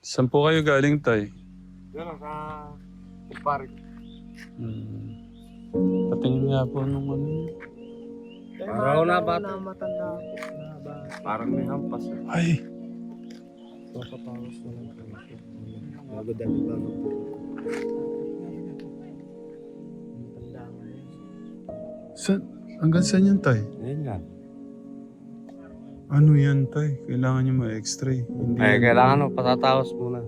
Saan po kayo galing, Tay? Diyan sa park. Patingin nga po nung ano. Araw na bata. Na matanda ako. Na bata. Parang may hampas. Ay! Papatawas na lang po. Bago dali bago po. Matanda nga yun. Saan? Hanggang saan yan, Tay? Ayun nga. Ano yan, Tay? Kailangan nyo ma-x-ray. Hindi Eh, yan- kailangan patatawas muna.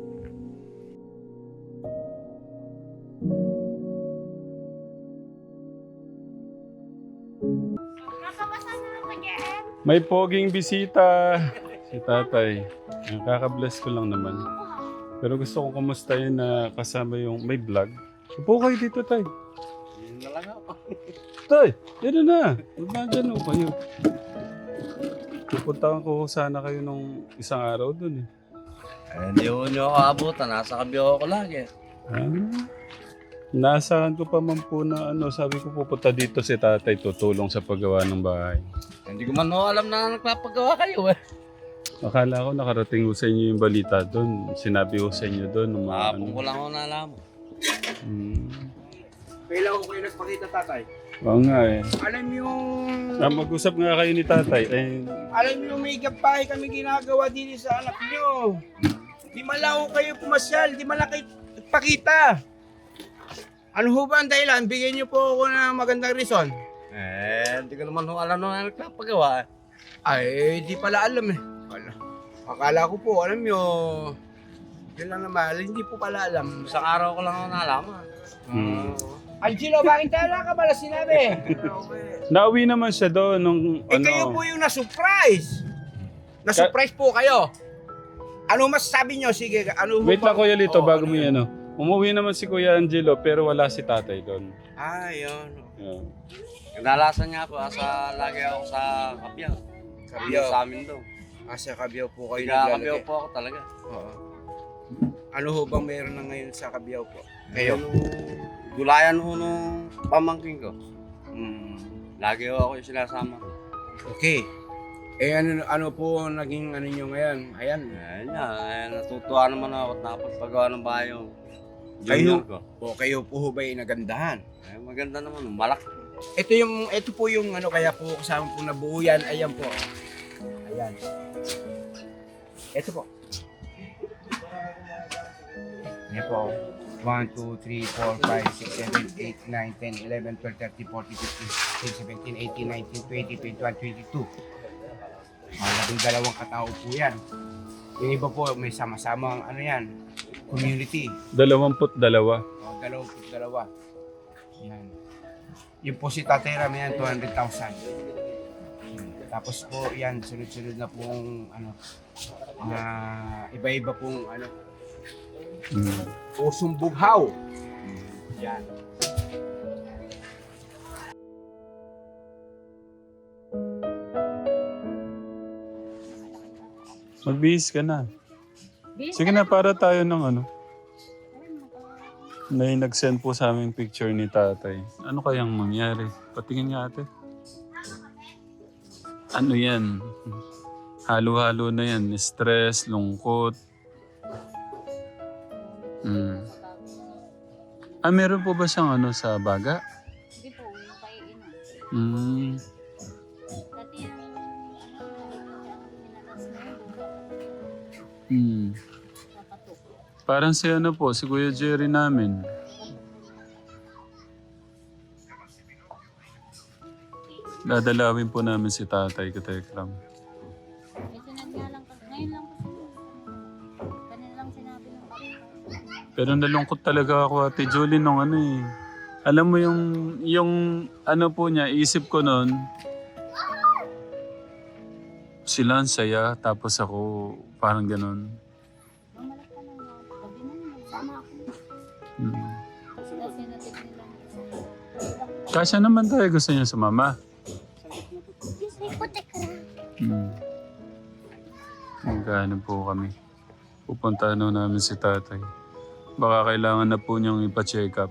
May poging bisita. Si Tatay. Nakaka-bless ko lang naman. Pero gusto ko kumustahin na kasama yung may vlog. Upo kayo dito, Tay. Yun na lang ako. Tay! Yan na! Magandyan o kayo. Pupuntahan ko sana kayo nung isang araw dun eh. Eh, hindi ko nyo ako abutan. Nasa kabiyo ko lagi. Naasahan ko pa man po na sabi ko pupunta dito si Tatay tutulong sa paggawa ng bahay. Hindi ko man alam na nagpapagawa kayo eh. Akala ko nakarating ko sa inyo yung balita doon. Sinabi ko sa inyo doon. Ng mga Kahapon ko lang ako nalaman. Kailan ko kayo nagpakita, tatay? Oo nga eh. Alam yung... Mag-usap nga kayo ni Tatay. Alam yung may gabahe kami ginagawa din sa anak nyo. Di malaw kayo pumasyal, di malaki pakita. Ano ho ba ang dahilan? Bigyan niyo po ako ng magandang reason. Eh, hindi ko naman alam na nagpapagawa. Ay, di pala alam eh. Akala ko po, alam nyo, yun lang naman, hindi po pala alam. Isang araw ko lang ako nalaman. Angelo, bakit tayo lang ka pala sinabi? Nauwi naman siya doon nung Kayo po yung na-surprise. Na-surprise po kayo. Ano masasabi nyo? Sige, ano Wait lang Kuya Lito, bago mo yan. yan. Umuwi naman si Kuya Angelo pero wala si Tatay doon. Ah, yun. Yeah. Kadalasan niya ako, lagi ako sa Kabiyaw. Kabiyaw. Sa amin daw. Sa Kabiyaw po kayo Kabiyaw po ako talaga. Oo. Ano ho bang meron na ngayon sa Kabiyaw po? Kayo? Gulayan ho nung pamangkin ko. Lagi ho ako yung sinasama. Okay. Eh ano po naging ano nyo ngayon? Ayan. Ayan na, natutuwa naman ako at nakapagpagawa ng bahay yung Kayo? junior ko. O kayo po ho ba nagandahan? Eh, maganda naman, malaki. Ito po yung ano kaya po kasama po nabuo yan. Ayan po. Ayan. Ito po. Ayan po. 1, 2, 3, 4, 5, 6, 7, 8, 9, 10, 11, 12, 13, 14, 15, 16, 17, 18, 19, 20, 21, 22. Dalawang katao po yan. Yung iba po may sama-samang ano yan, community. 22. 22. Yan. Yung po si Tatay Ram yan, 200,000. Tapos po yan, sunod-sunod na pong ano, iba-iba pong ano, pusong bughaw. Yan. Magbihis ka na. Sige na, para tayo ng May nag-send po sa amin picture ni Tatay. Ano kayang mangyari? Patingin nga ate. Ano yan? Halo-halo na yan. Stress, lungkot. Meron po ba siyang sa baga? Hindi po, yung kay ina. Dati yung minalas na yun, napatok. Parang si si Kuya Jerry namin. Dadalawin po namin si Tatay Katekram. Eh, sinad nga lang, ngayon lang kasi, kanina lang sinabi ng bata. Pero nalungkot talaga ako, Ate Julie, nung Alam mo yung po niya, isip ko noon, sila ang saya, tapos ako parang ganun. Mamalak ka lang nga, gabi na yun, sama ako. Kasi natin nila. Kasya naman tayo, gusto niya sumama. Magkano po kami. Pupunta namin si Tatay. Baka kailangan na po niyang ipa-check up.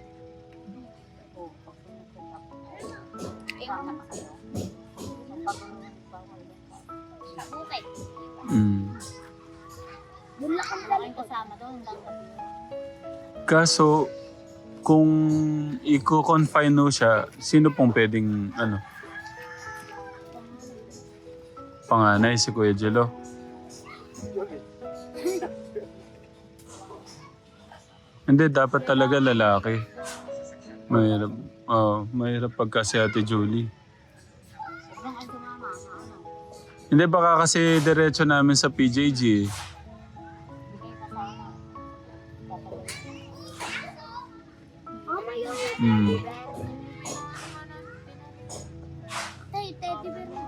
Doon lang kami kasama doon, tanggap yun. Kaso, kung i-confine mo siya, sino pong pwedeng, panganay si Kuya Jello? Hindi, dapat talaga lalaki. Mahirap. Mahirap pagka si Ate Julie. Sobrang ang sumama na Hindi, baka kasi diretso namin sa PJG. Bigay kasama. Mm. Tay, teddy bear mo.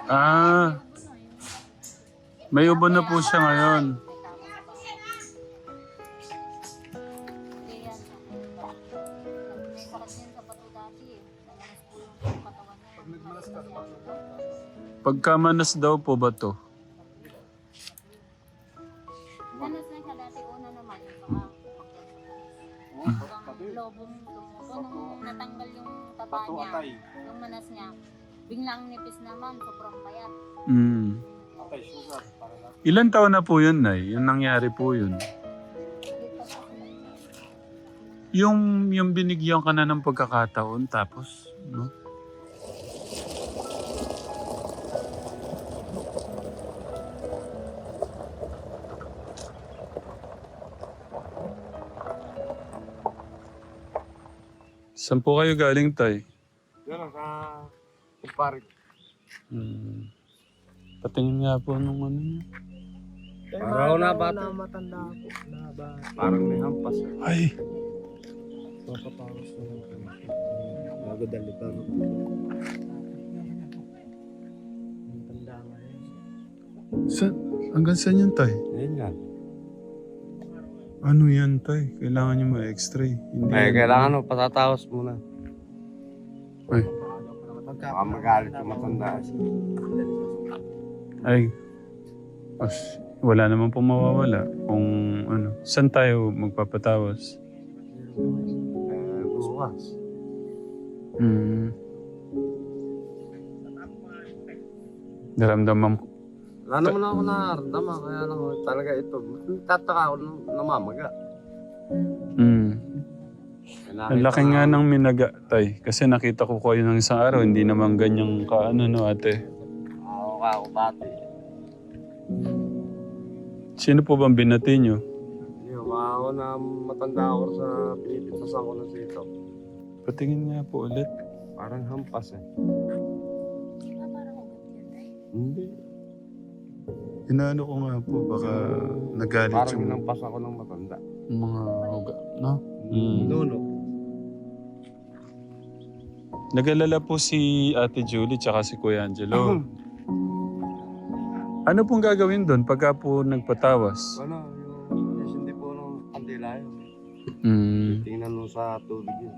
Ah, may ubo na po siya ngayon. Pagkamanas daw po ba to? Nanas na siya dati una naman yung lobong lumuto nung natanggal yung taba niya, yung manas niya, biglang nipis naman, sobrang payat. Mm. Ilan taon na po yun, Nay? Yung nangyari po yun. Yung binigyan ka na ng pagkakataon tapos, no? Saan po kayo galing, Tay? Yan sa Parik. Hmm. Patingin nga po nung ano niya. Araw na bata. matanda ako. Na bata. Parang may hampas. Ay! Papaparos na lang kami. Nagadali pa. Matanda nga yun. Hanggang saan yan, Tay? Yan yan. Ano yan, Tay? Kailangan niyo ma-x-ray. Hindi Eh, kailangan patatawas muna. Ay. Baka magalit yung matanda. Ay. Wala naman pong mawawala. Kung ano. Saan tayo magpapatawas? Bukas. Hmm. Naramdaman ko. Wala naman ako nararamdaman, kaya lang talaga ito. Tataka ako namamaga. Hmm. Ang laki nga ng minaga, Tay. Kasi nakita ko kayo ng isang araw, hindi naman ganyang kaano, no, ate? Ako bati. Sino po bang binati nyo? Yung ako na matanda ako sa Pilipinas ako na sito. Patingin nga po ulit. Parang hampas eh. Di ba parang ugot yun, Tay? Hindi. Inaano ko nga po, baka nagalit Parang yung hinampas ako ng matanda. mga uga, no? Mm. Dulo. Nag-alala po si Ate Julie tsaka si Kuya Angelo. Ano pong gagawin doon pagka po nagpatawas? Ano, yung hindi po ng kandila yun. Mm. Tingnan mo sa tubig yun.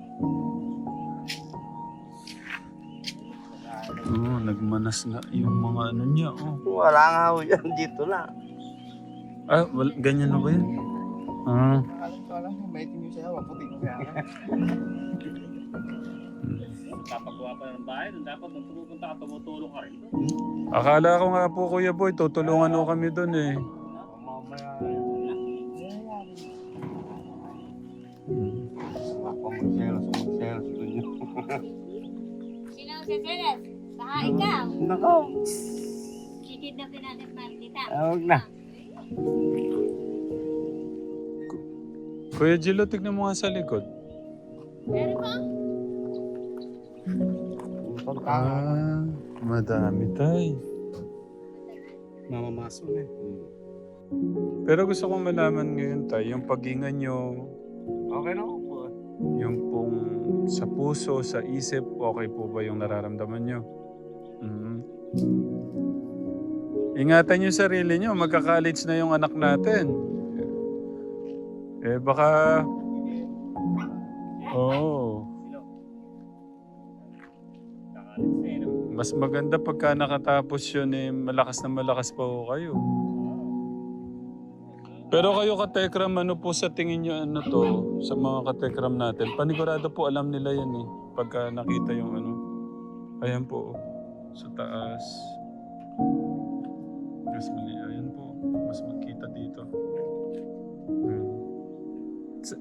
Oo, nagmanas na yung mga ano niya. Oh. Wala nga ho yan, dito na. Ah, ganyan na ba yan? Ah. Alam ko lang, may itim yung sayaw, puti ko kaya. Kapagawa pa ng bahay, doon dapat nung pumupunta ka, tumutulong ka rin. Akala ko nga po, Kuya Boy, tutulungan ko kami doon eh. Mamaya, Mm. magselos doon yun. Sino ang seseles? Baka ikaw. Nako, Kikidnapin natin Martita. huwag na. Kuya Jilo, tignan mo nga sa likod. Meron ba? Ah, madami tay. Mamamaso na eh. Pero gusto kong malaman ngayon tay, yung paghinga nyo, Okay na ako po. yung pong sa puso, sa isip, okay po ba yung nararamdaman nyo? Mhm. Ingatan nyo sarili nyo, magka-college na yung anak natin. Eh baka... Oo. Mas maganda pagka nakatapos yun eh, malakas na malakas pa ho kayo. Pero kayo katekram, ano po sa tingin nyo ano to, sa mga katekram natin, panigurado po alam nila yan eh, pagka nakita yung ano. Ayan po, sa taas. Mas mali. Ayan po. Mas magkita dito.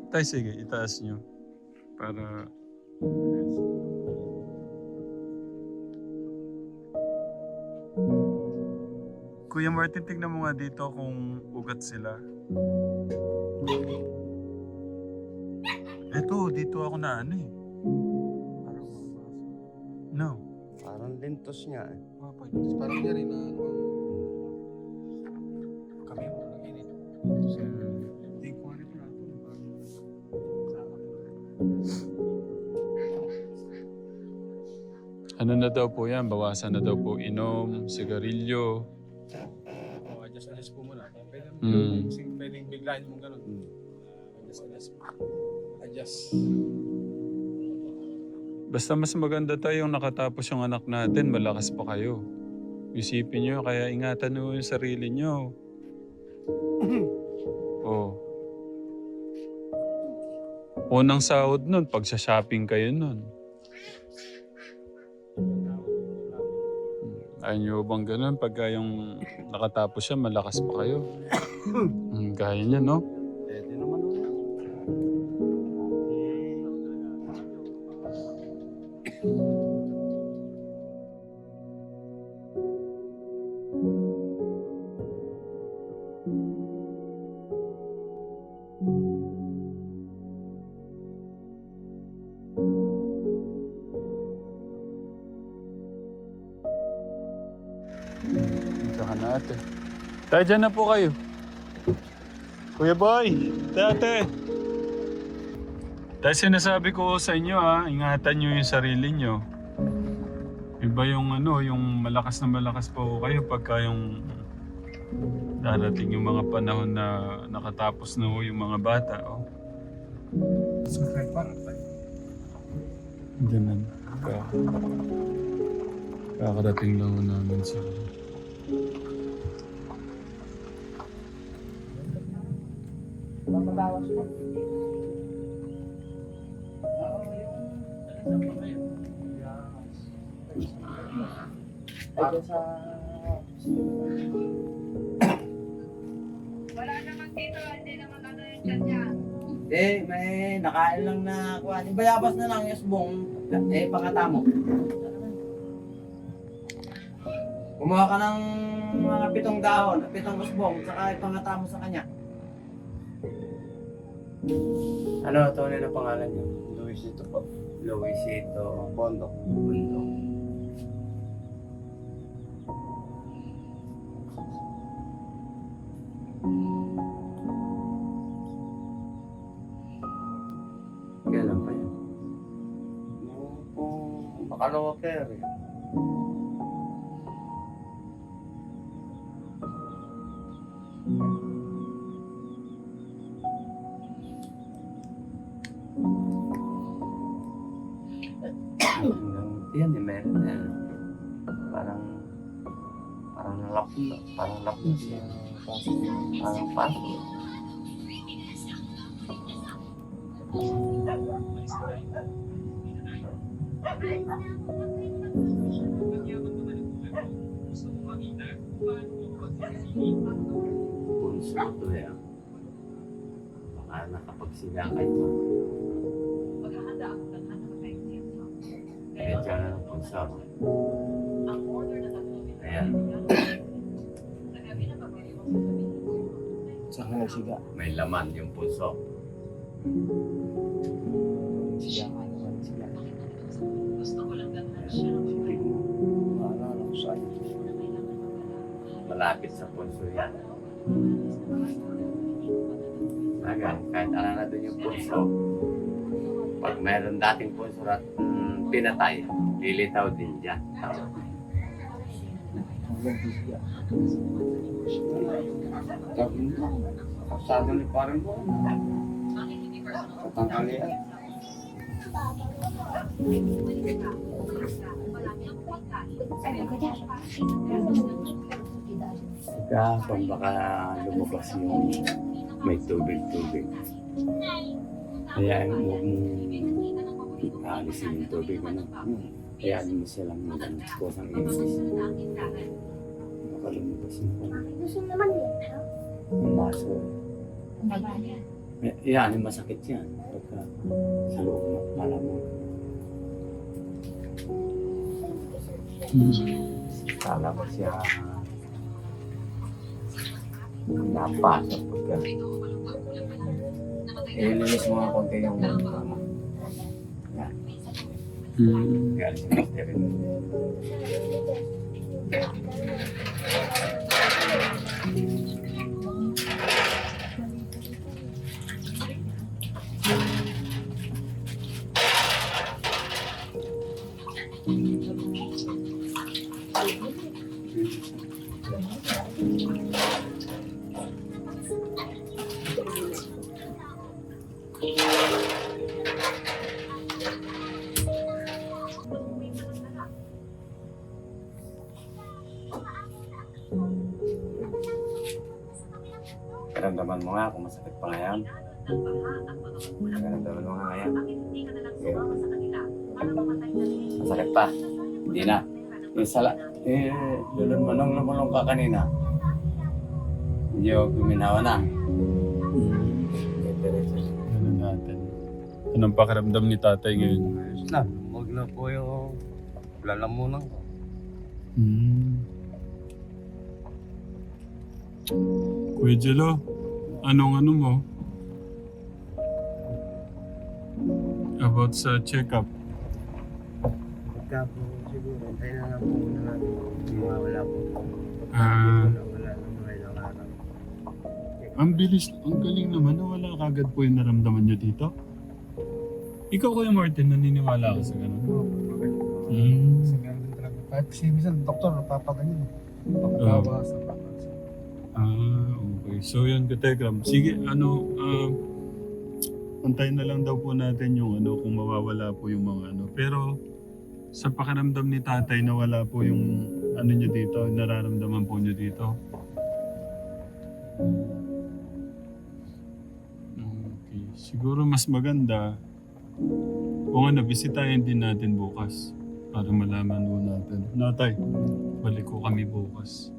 Tay, sige. Itaas nyo. Para... Kuya Martin, tignan mo nga dito kung ugat sila. Eto, dito ako na ano eh. No. Parang lintos nga eh. Parang niya rin na kami mo lang init. Hindi ko rin na ito. Ano na daw po yan? Bawasan na daw po inom, sigarilyo. Adjust po muna. Pwedeng biglayin mo ganun. Adjust. Basta mas maganda tayong nakatapos yung anak natin, malakas pa kayo. Isipin nyo, kaya ingatan nyo yung sarili nyo. Oh. Unang sahod nun, pagsha-shopping kayo nun. Ayaw nyo bang ganun? Pagka yung nakatapos siya, malakas pa kayo. Gaya niya, no? Pwede naman nun. Dito ka natin. Tayo dyan na po kayo. Kuya Boy, tate. Dahil sinasabi ko sa inyo ingatan nyo yung sarili nyo. Iba yung yung malakas na malakas po kayo pagka yung darating yung mga panahon na nakatapos na yung mga bata. Oh. Sakay pa. Ganun. Kakarating lang namin sa... Mabawas po. Ay, sa... Wala naman dito, hindi naman ano yung chat niya. may nakain lang na kuha. Bayabas na lang yung subong. Pangata mo. Kumuha ka ng mga 7 dahon, 7 usbong, saka ipangata mo sa kanya. Ano, tunay na pangalan niyo? Luisito po. Luisito Bondok. Bundok. Kailan pa yun? Noong po, makalawa kayo eh. Yan meron na. Parang lap na siya. Parang paso. Punso to yan. Baka nakapagsilakay mo. Medyo na ng punso. Ayan. Saan ka nagsiga? May laman yung punso. Siya ka naman siya. Gusto ko lang gano'n siya. Maalala ko sa'yo. Malapit sa punso yan. Kahit ala na doon yung punso, pag mayroon dating punso at pinatay, lilitaw din dyan. Kasado ni parang po. Tatangkalian. Kung baka lumabas yung may tubig-tubig. Kaya huwag mong alisin yung tubig. Kaya mo silang magandang kusang inis. palumabas. Gusto naman nito. Yung baso. Ang baba niya. Yan, yung masakit yan. Pagka sa loob ng palaman. Kala ko siya napasok pagka ilinis mo nga konti yung ano. Yan. Kaya si Master rin. Naramdaman mo nga kung masakit pa ngayon. Naramdaman mo nga ngayon. Masakit pa. Hindi na. Yung lulun mo nung lumulong ka kanina. Medyo guminawa na. Ano natin? Anong pakiramdam ni tatay ngayon? Ayos na. Huwag na po yung lalamunan ko. Kuya Jello, anong ano mo? About sa check-up. Pagka po siguro, tayo na lang po muna natin. Wala po. Ah, Wala na mga ilang araw. ang bilis, ang galing naman na wala kagad po yung naramdaman nyo dito. Ikaw Kuya Martin, naniniwala ka sa ganun? Kasi ganun talaga. Kahit kasi minsan, doktor, napapaganyan. Pagkawas, napapaganyan. Okay. So yun, Kategram. Sige, antayin na lang daw po natin yung kung mawawala po yung mga Pero sa pakiramdam ni tatay na wala po yung nyo dito, nararamdaman po nyo dito. Okay. Siguro mas maganda kung bisitahin din natin bukas para malaman po natin. Natay, balik ko kami bukas.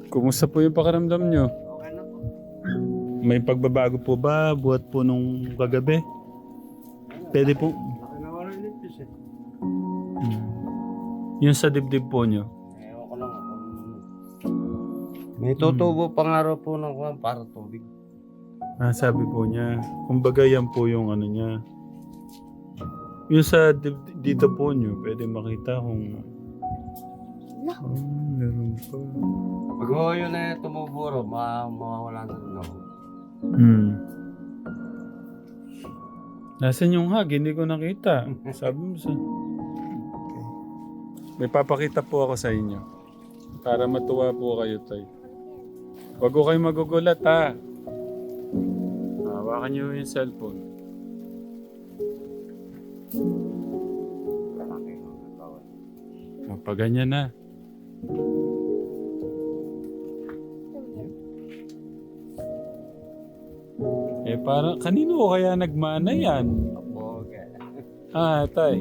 Kumusta po yung pakiramdam nyo? Okay na po. May pagbabago po ba buhat po nung kagabi? Pwede po. Laki na wala iligpis eh. Yung sa dibdib po nyo? Ewan ko lang. May tutubo pa nga raw po ng kuwan para tubig. Sabi po niya, kumbaga yan po yung niya. Yung sa dito po nyo, pwede makita kung... meron pa. Pag mo yun tumubo raw, mawawala na rin ako. Nasaan yung hag? Hindi ko nakita. Sabi mo sa... May papakita po ako sa inyo. Para matuwa po kayo, tay. Huwag ko kayo magugulat, ha? Hawakan niyo yung cellphone. Pag ganyan na. Parang kanino ko kaya nagmana yan? Tay.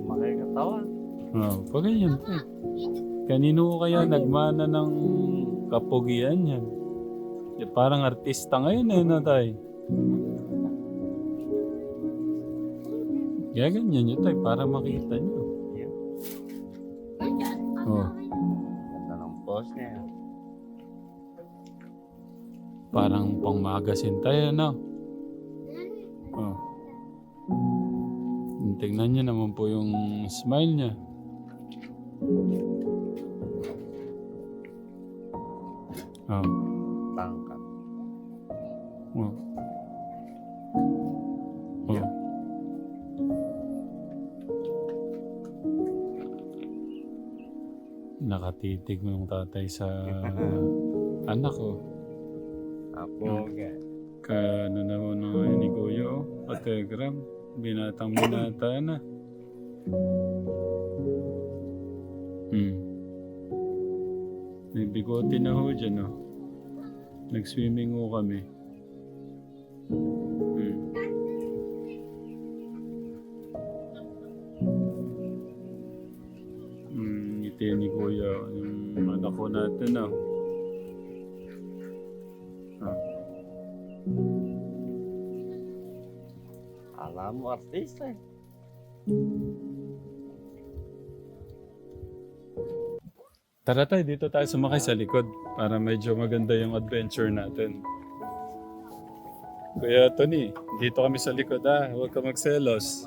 Makikatawan. Pag ganyan, tay. Kanino ko kaya nagmana ng kapugian yan? Parang artista ngayon, tay. Kaya ganyan nyo, tay, para makita nyo. Ganda ng post niya. Parang pang magasin tayo, no? Tingnan nyo naman po yung smile niya. Tangkat. Nakatitig mo yung tatay sa anak ko. Ano na ho na ngayon ni Kuya, Kategram. Binatang binata na. May bigote na ho dyan, no? Nag-swimming ho kami. Ngiti ni Kuya, yung anak ko natin, no? Alam mo, artista eh. Tara tayo, dito tayo sumakay sa likod para medyo maganda yung adventure natin. Kuya Tony, dito kami sa likod huwag ka magselos.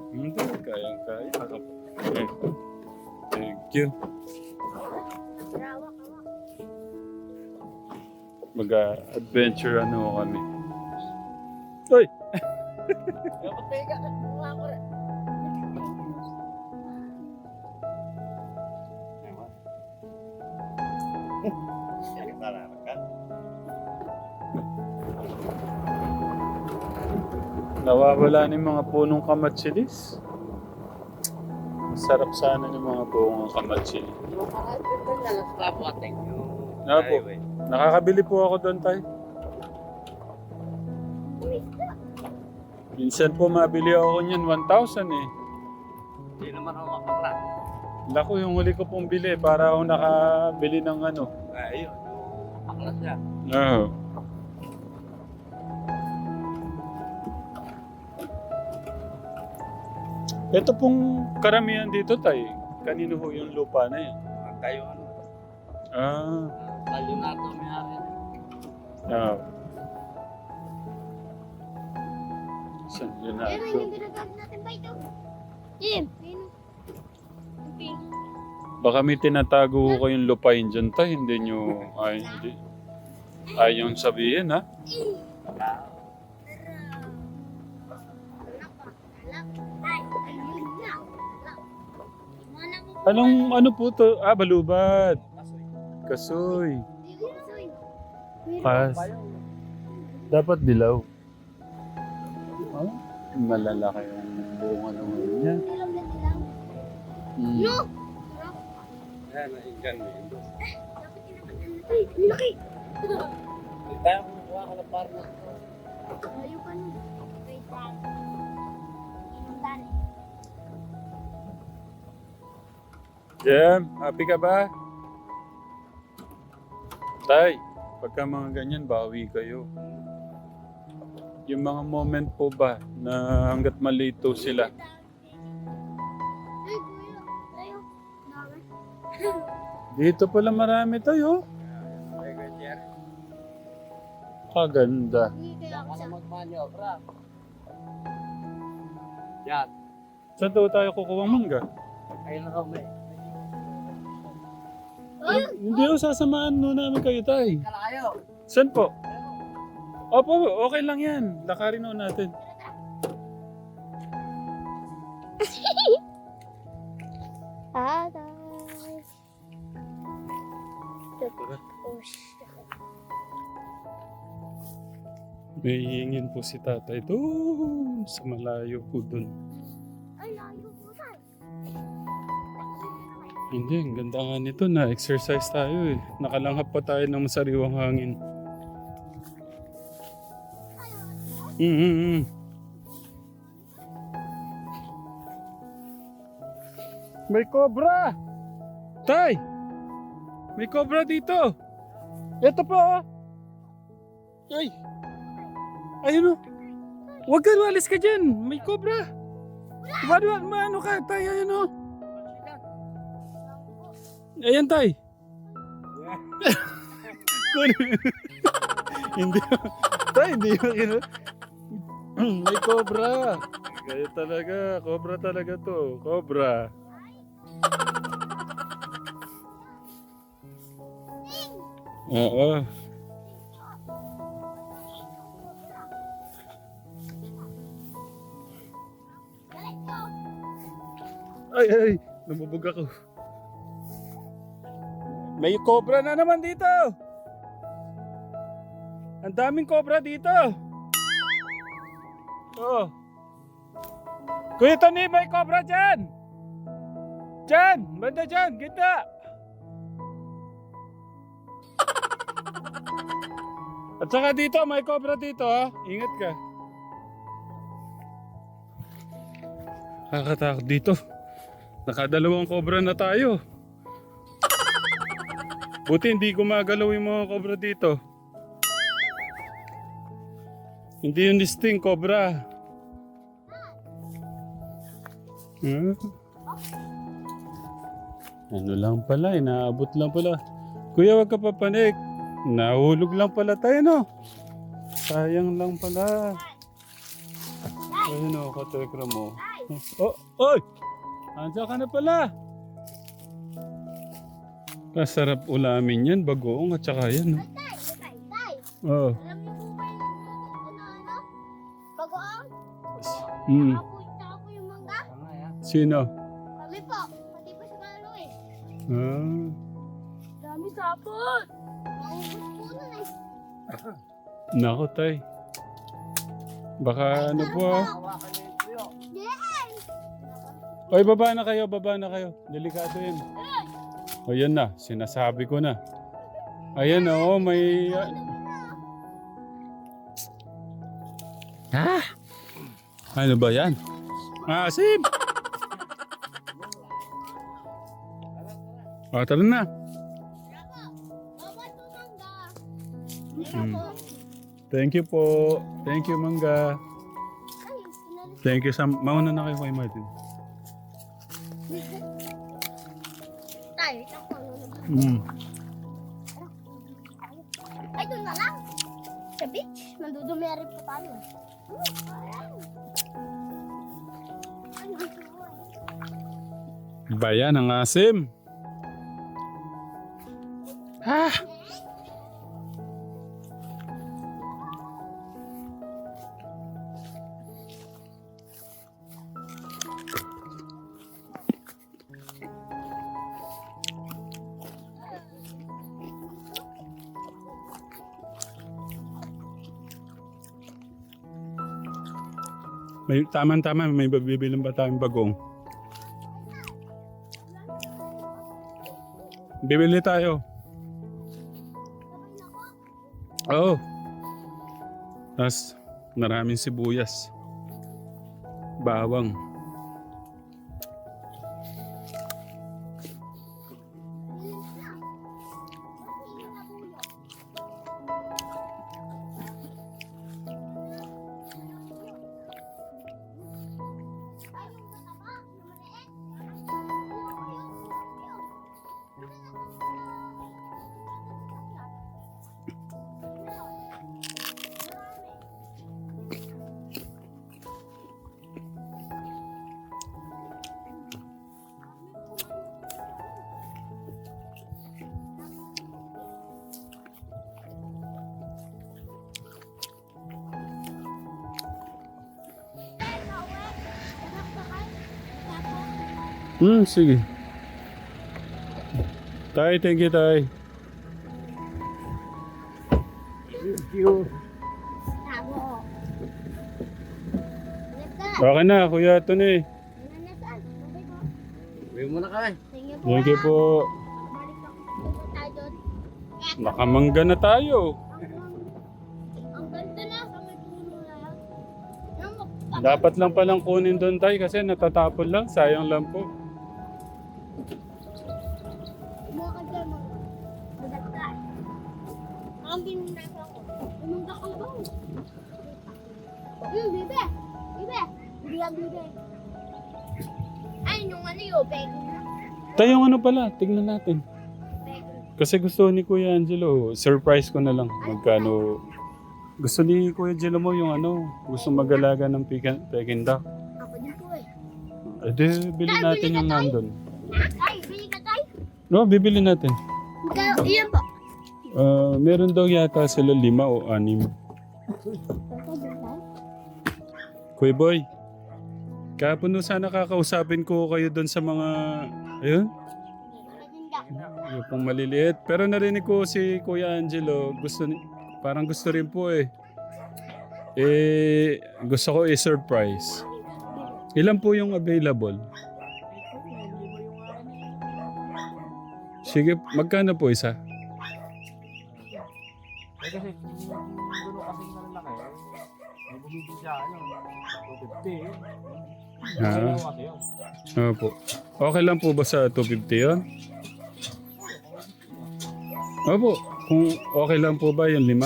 Hindi, kayang-kaya. Thank you. Mag-adventure kami. Uy! Nawawala ni mga punong kamatsilis. Sarap sana ng mga punong kamatsilis. Opo. Nakakabili po ako doon, tay. Minsan po mabili ako niyan 1,000 eh. Hindi naman ako makakala. Lako yung huli ko pong bili para ako nakabili ng ano. Ayun, aklas niya. Oo. Ito pong karamihan dito, tay. Kanino ho yung lupa na yan? Kayo ano? Kayo na ito may hari. Saan yun na Pero ito? yung ginagamit natin ba ito? Jim! Okay. Baka may tinatago ko kayong lupain dyan, tay. Hindi nyo, hindi. Ayaw sabihin, ha? Ano po to? Balubad. Kasoy. Kas. Dapat dilaw. Malalaki yung bunga naman niya. No! Yan, nainggan mo yun. Dapat kinapatan natin. Ang laki! Hindi tayo kumukuha ka ng partner. Layo ka nun. Wait lang. Inundan eh. Jem, happy ka ba? Tay, pagka mga ganyan, bawi kayo. Yung mga moment po ba na hanggat malito sila? Ay, kuya. Tayo. Dami. Dito pala marami tayo. Kaganda. Hindi kaya ako sa... Magmanyobra. Yan. Saan daw tayo kukuha mangga? Ayun na kami. Hindi ako sasamahan namin kayo, tay. Kalayo. Saan po? Opo, okay lang yan. Lakarin ho natin. May hingin po si tatay doon sa malayo po doon. Ay, layo po tayo. Hindi, ang ganda nga nito na exercise tayo eh. Nakalanghap pa tayo ng masariwang hangin. May cobra! Tay! May cobra dito! Ito pa oh! Ay! Ayun oh! Huwag ka, walis ka dyan! May cobra! Maano ka, tay? Ayun oh! Ayan, tay! Hindi. Tay, hindi mo may cobra! Kaya talaga, cobra talaga to. Cobra. Oo. Ay, namubog ako. May cobra na naman dito. Ang daming cobra dito. Oh. Kuya Tony, may cobra dyan! Dyan! Banda dyan! Gitna! At saka dito, may cobra dito ha. Ingat ka. Nakakatakot dito. Nakadalawang cobra na tayo. Buti hindi gumagalaw yung mga cobra dito. Hindi yung listing cobra. Ano lang pala, inaabot lang pala. Kuya, wag ka papanik. Nahulog lang pala tayo, no? Sayang lang pala. Ayun o, katekra mo. Oh, oy! Andiyan ka na pala. Kasarap ulamin yan, bagoong at saka yan, no? Tay. Oo. Alam niyo po ba yung ano? Bagoong? Hmm. Tsaka po yung mangga? Sino? Kami po. Pati po si Malo eh. Ah. Dami sapot. Maubos po nun eh. Nako, tay. Baka ano po ah. Yes! Oy, baba na kayo, baba na kayo. Delikado yun. O yan na, sinasabi ko na. Ayan o, may... Ah! Ano ba yan? Asim! O, tara na. Bawat po mangga. Hmm. Thank you po. Thank you, Mangga. Ay, sinalis. Thank you sa... Mauna na kayo kay Martin. Tay, ito po. Hmm. Ay, doon na lang. Sa beach. Mandudumeri po tayo. Ayan. Ba yan ang asim? Ah! May tama-tama, may bibilin ba tayong bagong? Bibili tayo. Oo. Tapos maraming sibuyas. Bawang. Sige. Tay, thank you, tay. Tabo. Okay na, Kuya Tony. Uwi mo na kami. Thank you po. Nakamangga na tayo. Ang ganda na sa may puno na yan. Dapat lang palang kunin doon, tay, kasi natatapon lang. Sayang lang po. Mga ka mo. Maganda. Ang binunasa ko. Umangga ka ba? Bibe. Bibe. Bibe. Ay, nung ano yun, peg. Tayo yung ano pala, tignan natin. Peg. Kasi gusto ni Kuya Angelo, surprise ko na lang magkano. Gusto ni Kuya Angelo mo yung ano, gusto mag-alaga ng Peking duck. Ako din po eh. Eh di, bili natin yung nandun. Ay, bili ka tayo. No, bibili natin. Iyan po. Meron daw yata sila 5 o 6. Kuya Boy, kahapon no sana kakausapin ko kayo doon sa mga, ayun, yung pong maliliit. Pero narinig ko si Kuya Angelo, parang gusto rin po eh. gusto ko i-surprise. Ilan po yung available? Sige, magkano po isa? Kasi doon kasi nalalaki. May bumibig siya, 250. Ah, Kasi yun. opo. Okay lang po ba sa 250 yun? Opo. Kung okay lang po ba yung 5?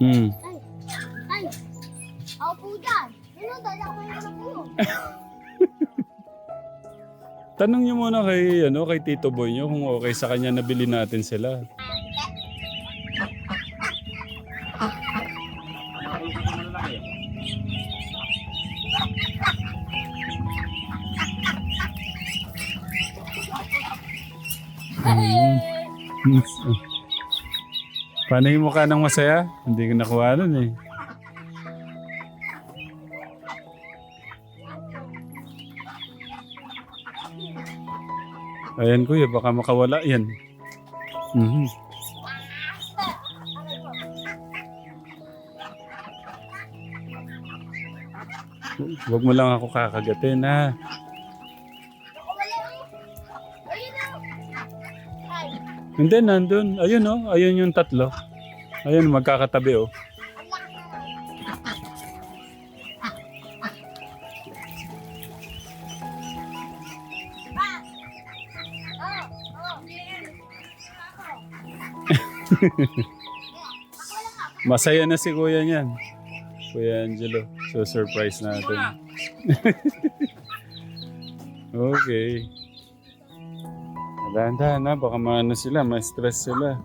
Hmm. Ay! Ako po dyan! Ano, dala ko na po yun. Tanong niyo muna kay Tito Boy niyo kung okay sa kanya nabili natin sila. Paano yung mukha ng masaya? Hindi ko nakuha nun eh. Ayan kuya, baka makawala yan. Mhm. Huwag mo lang ako kakagatin ha. Ayun na! Ay! Hindi, nandun. Ayun oh, ayun yung tatlo. Ayun, magkakatabi oh. Ang laki naman. Masaya na si kuya niyan. Kuya Angelo. So, surprise natin. Okay. Dahan-dahan na. Baka maano sila. Ma-stress sila.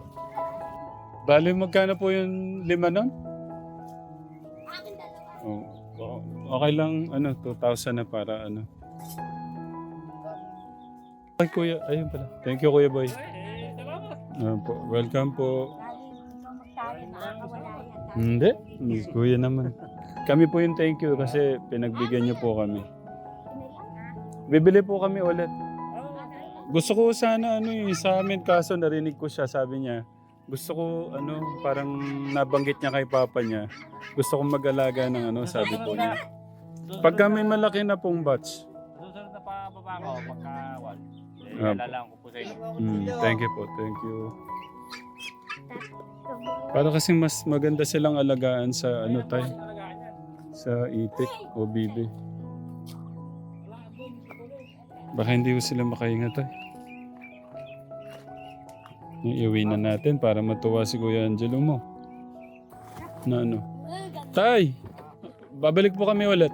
Bali, magkano po yung 5 nun? Akin dalawa. Oh, okay lang. 2,000 na para ano. Ay, kuya. Ayun pala. Thank you, Kuya Boy. Po. Welcome po. Lagi ikaw magtali, makakawala yan. Hindi. Kuya naman. Kami po yung thank you kasi pinagbigyan niyo po kami. Bibili po kami ulit. Gusto ko sana sa amin kaso narinig ko siya, sabi niya. Gusto ko parang nabanggit niya kay papa niya. Gusto kong mag-alaga ng sabi po niya. Pagka may malaki na pong batch. Susunod na pababa ko pagka-wall. Ah. Lalang ko po sa inyo. Thank you po, thank you. Para kasi mas maganda silang alagaan sa tay, sa itik o bibi. Baka hindi ko sila makahinga tay. Iuwi na natin para matuwa si Kuya Angelo mo. Na Tay, babalik po kami ulit.